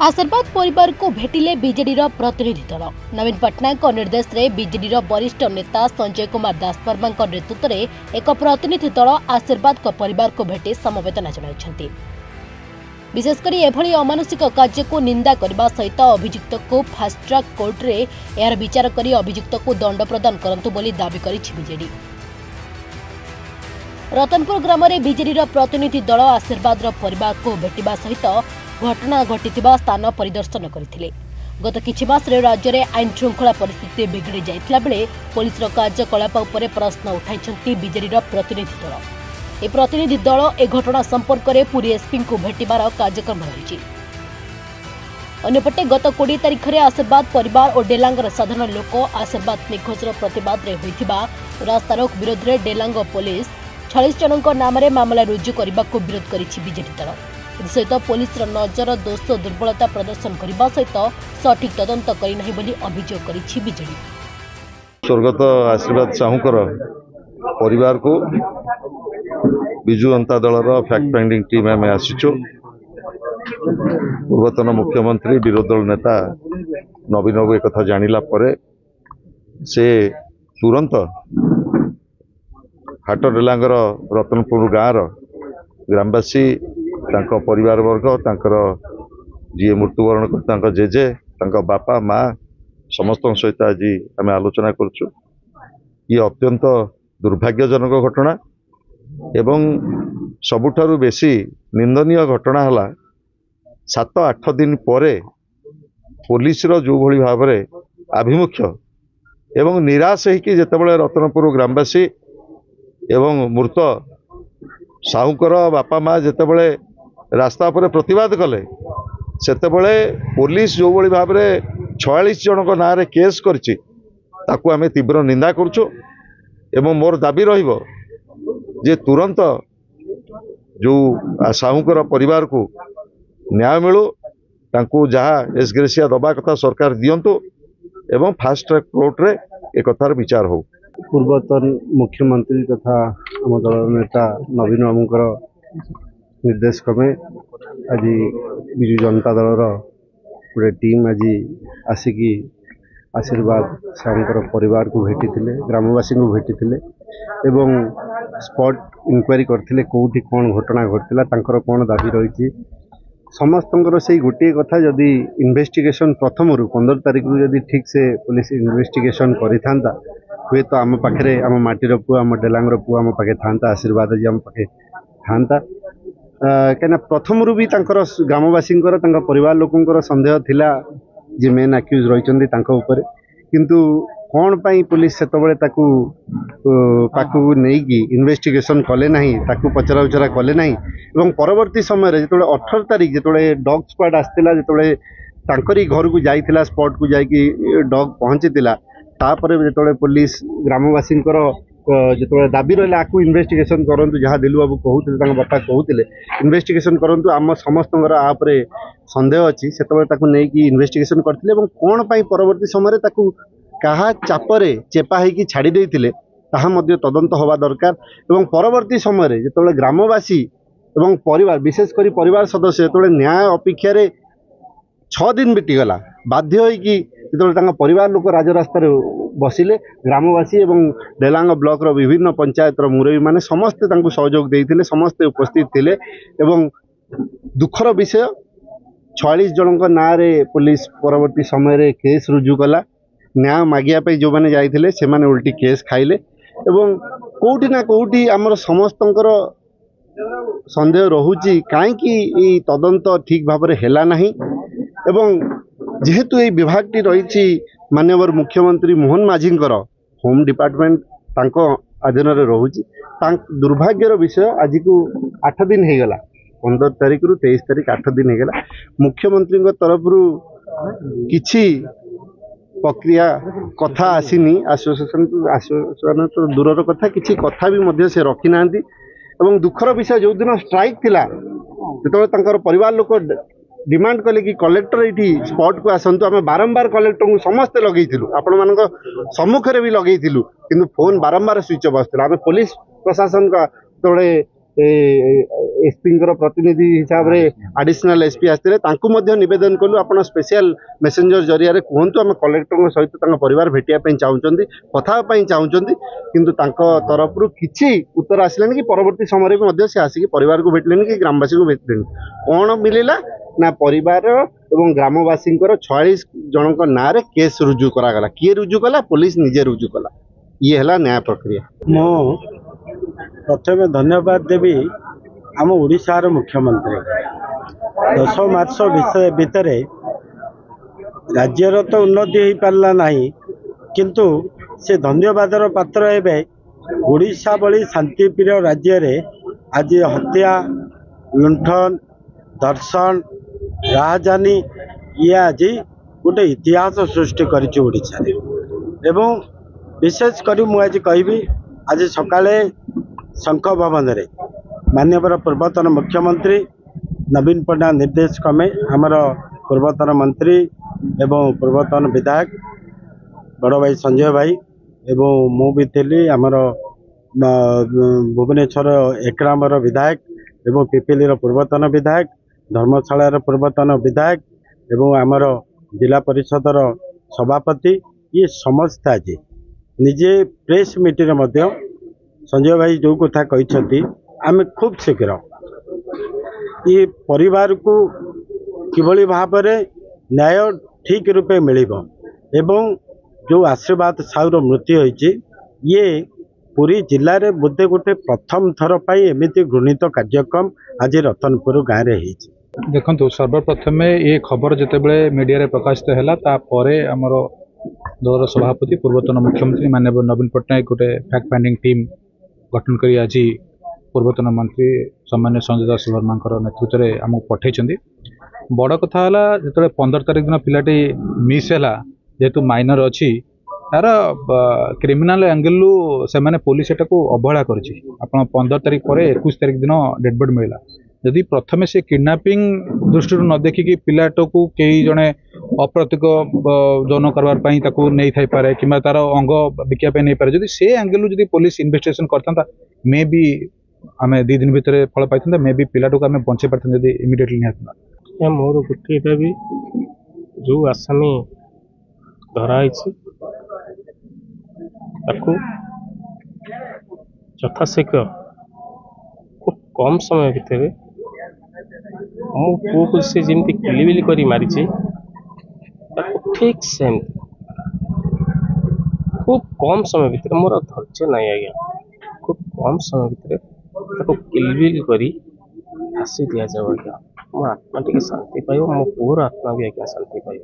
आशीर्वाद परिवार को भेटिले बीजेडी प्रतिनिधि दल। नवीन पट्टनायक निर्देश में बीजेडी वरिष्ठ नेता संजय कुमार दासवर्मा नेतृत्व में एक प्रतिनिधि दल आशीर्वाद परिवार को भेटी समवेदना जनाइछन्ति। विशेषकर एभली अमानुषिक कार्य को निंदा करने सहित अभियुक्त को फास्ट ट्रैक कोर्ट रे यार विचार करी अभियुक्त को दंड प्रदान करंतु बोली दाबी करिछि बीजेडी। रतनपुर ग्राम में बीजेडी प्रतिनिधि दल आशीर्वाद परिवार को भेटिबा सहित घटना घटिथिबा स्थान परिदर्शन करथिले। गत किछि मास रे राज्य में आईन श्रृंखला परिस्थिति बिगड़ी जाइथिला बेले पुलिस कार्यकलाप उपरे प्रश्न उठाइछन्ति बीजेडी प्रतिनिधि दल। ए प्रतिनिधि दल ए घटना संपर्क में पुरी एसपी को भेटिबार कार्यक्रम रही। अन्यपटे गत 20 तारिख में आशीर्वाद परिवार और डेलांगर साधारण लोक आशीर्वाद निखोजर प्रतिवाद रे होइथिबा रास्तारोक विरोध में डेलांग पुलिस 46 जनक नाम मामला रुजु करने को विरोध करिछि बीजेडी दल। सहित पुलिस नजर दोष दुर्बलता प्रदर्शन करने सहित सठिक तदंत करना बोली अभियोग करिछि बीजेडी। स्वर्गत आशीर्वाद साहूकर परिवार को विजु जनता दलर फैक्ट फाइंडिंग टीम आम आसीचु। पूर्वतन मुख्यमंत्री विरोधी दल नेता नवीन बाबू एक जानिला परे से तुरंत हाटडेलांगर रतनपुर गाँव ग्रामवासी परिवार वर्ग जी मृत्युवरण कर जेजे बापा माँ समस्त सहित आज आम आलोचना करुचु। ये अत्यंत दुर्भाग्यजनक घटना एवं सबुठारु बेसी निंदनीय घटना हला 7-8 दिन परे पुलिस जो भली भाव में आभिमुख्य एवं निराश होकि जेतेबेले रतनपुर ग्रामवासी एवं मृत साहूकर बापा माँ जेतेबेले रास्ता पर प्रतिवाद कले सेतेबेले पुलिस जो भली भाव में 46 जनक नाँ रे केस करछि ताकू आमे तीव्र निंदा करूछु एवं मोर दाबी रहिबो जे तुरंत जो साहूकर परिवार को न्याय मिलू तांकू जहाँ एसग्रेसिया दबा कथा सरकार दियंतु एवं फास्ट ट्रैक कोर्ट रे एक कथार विचार हो। पूर्वतन मुख्यमंत्री तथा आम दल नेता नवीन बाबूंकर निर्देश क्रमे आज विजु जनता दलर गोटे टीम आज आसिकी आशीर्वाद साहूकर परिवार को भेटी ग्रामवासी को भेटी एवं स्पॉट इंक्वायरी करथिले कोठी कौन घटना घटला तांकर कौन दाबी रही समस्तंकर से गोटे कथा जदि इन्वेस्टिगेशन प्रथम 15 तारिख जदि ठीक से पुलिस इन्वेस्टिगेशन करिथांता हुए तो आम पाखे आम माटीर पुआ आम डेलांगर पुआ आम पाखे था आशीर्वाद जी आम पाखे था कहीं प्रथम भी ग्रामवासी परिवार लोकंर संदेह थिला जे मेन आक्यूज रही किंतु कौन पाई पुलिस से पाकू नहीं इन्वेस्टिगेशन कले नहीं ताकू पचरा उचरा कले नहीं एवं परवर्ती समय जो 18 तारिख जो डॉग स्क्वाड आसला जो घर को जाइला स्पॉट को जाकि डॉग पहुंचीला तापर जो पुलिस ग्रामवासी जो दाबी रहा आपको इन्वेस्टिगेशन करूँ जहाँ दिलु बाबू कहते बापा कहते इन्वेस्टिगेशन करूँ आम समस्त आपरे संदेह अच्छी से नहीं इन्वेस्टिगेशन करते कौन पाई परवर्ती समय कहा चापरे चेपा होगी छाड़ी देते तदंत हवा दरकार एवं परवर्ती समय जो ग्रामवासी एवं परिवार विशेषकर परिवार सदस्य जो न्याय अपेक्षा 6 दिन बीतीगला बाध्य होगी जो परिवार लोक राजरास्त बसिले ग्रामवासी एवं डेलांग ब्लॉक रो विभिन्न पंचायत मुरबी माने समस्ते सहयोग देते समस्ते उपस्थित थिले एवं दुखर विषय 46 जनक नाँ रे पुलिस परवर्ती समय केस रुजु कला न्याय मागिया जो मैंने जाइए से माने उल्टी केस खाइले एवं कोउटी ना कोउटी आमर समस्तंकर संदेह रहुची कहीं तदंत ठीक भाव में हेला नहीं एवं जेहेतु ये विभाग टी रही माननीय मुख्यमंत्री मोहन माझींकर होम डिपार्टमेंट तांको अधीन रोची दुर्भाग्यर विषय आज को 8 दिन हो गला 15 तारिख रु 23 तारिख 8 दिन हो गला मुख्यमंत्री तरफ किछि प्रक्रिया कथा आसीनी आश्वासन तो दूर कथा किछि कथा भी मध्य से रखी ना एवं दुखर विषय जो दिन स्ट्राइक थिला जो परिवार लोक डिमांड कले कि कलेक्टर ये स्पॉट को आसतु आम बारंबार कलेक्टर को समस्ते लगेलु आपण मान सम्मुखें भी लगेलु किंतु फोन बारंबार स्विच ऑफ आसला आम पुलिस प्रशासन का जो एसपी प्रतिनिधि हिसाब से आडिशनल एसपी आसते नवेदन कलु आप स्पेशल मेसेंजर जरिया कहतु आम कलेक्टर सहित परिवार भेटापी चाहूँगी कथापी चाहूँगी किंतु तरफ किसी उत्तर आसलानी कि परवर्ती समय भी से आसिक परिवार को भेटले कि ग्रामवासी को भेटले कौन मिलला ना परिवार एवं ग्रामवासी 46 जनक ना केस रुजु करागला किए रुजु कला पुलिस निजे रुजु कला ये है न्याय प्रक्रिया। मो प्रथम धन्यवाद देवी आम ओडिशार मुख्यमंत्री 10 मास विषय भितर राज्यर तो उन्नति हो पारा ना किंतु से धन्यवादर पात्र एवं ओडिशा भली शांतिप्रिय राज्य रे आज हत्या लुंठन दर्शन राजधानी ये आज गोटे इतिहास सृष्टि करिछे एवं विशेष करी मु आज कहबी आज सकाळे शंख भवन रे माननीय पूर्वतन मुख्यमंत्री नवीन पट्टनायक निर्देश क्रमे आमर पूर्वतन मंत्री एवं पूर्वतन विधायक बड़ भाई संजय भाई एवं मु भी थी आमर भुवनेश्वर एकरामर विधायक एवं पिपिली पूर्वतन विधायक धर्मशालार पूर्वतन विधायक एवं आमर जिला परिषदर सभापति ये समस्त आज निजे प्रेस मीटिंग मध्य संजय भाई जो कथा कहते आम खूब शीघ्र ये परिवार को किभली भाव में न्याय ठीक रूपे मिलिबो एवं जो आशीर्वाद साहुर मृत्यु होइछि ये पूरी जिले में बोधे गोटे प्रथम थर पाई एमती घृणित कार्यक्रम आज रतनपुर गाँव में होइछि। देखो सर्वप्रथमे ये खबर जितेबले मीडिया प्रकाशित है तापर आमर दलर सभापति पूर्वतन मुख्यमंत्री माननीय नवीन पट्टनायक गोटे फैक्ट फाइंडिंग टीम गठन कर आज पूर्वतन मंत्री सम्मान्य संजय दास वर्मा नेतृत्व में आमको पठे बड़ कथा जो 15 तारिख दिन पिलाटी मिस है जेहेतु माइनर अच्छी तार क्रिमिनाल एंगल से माने पुलिस एटा को अवहेला कर 15 तारिख पर 21 तारिख दिन डेड बॉडी मिला जदि प्रथमे से किडनैपिंग दृष्टि न देखिकी पिलाटो को कई जड़े अप्रतीक यौन करवाई नहीं थाई पारे कि तार अंग बिकापी नहीं पारे जदि से एंगल जदि पुलिस इन्वेस्टिगेशन करता मे भी आम 2 दिन भितर फल पाई मे भी पिलाटो को आम बचे पार्थ जब इमिडिएटली निहत मोर गोटे दाबी जो आसामी धराई यथाशीघ्र खूब कम समय भितर मो पुओ को से जमी किलिबिली कर मारी ठीक सेम खूब कम समय भितर मोर धैर्य नहीं आज्ञा खूब कम समय भितर किलिबिली कर फांसी दि जाऊ आज्ञा मो आत्मा टी शांति पाइब मो पुओर आत्मा भी आज्ञा शांति पाइब।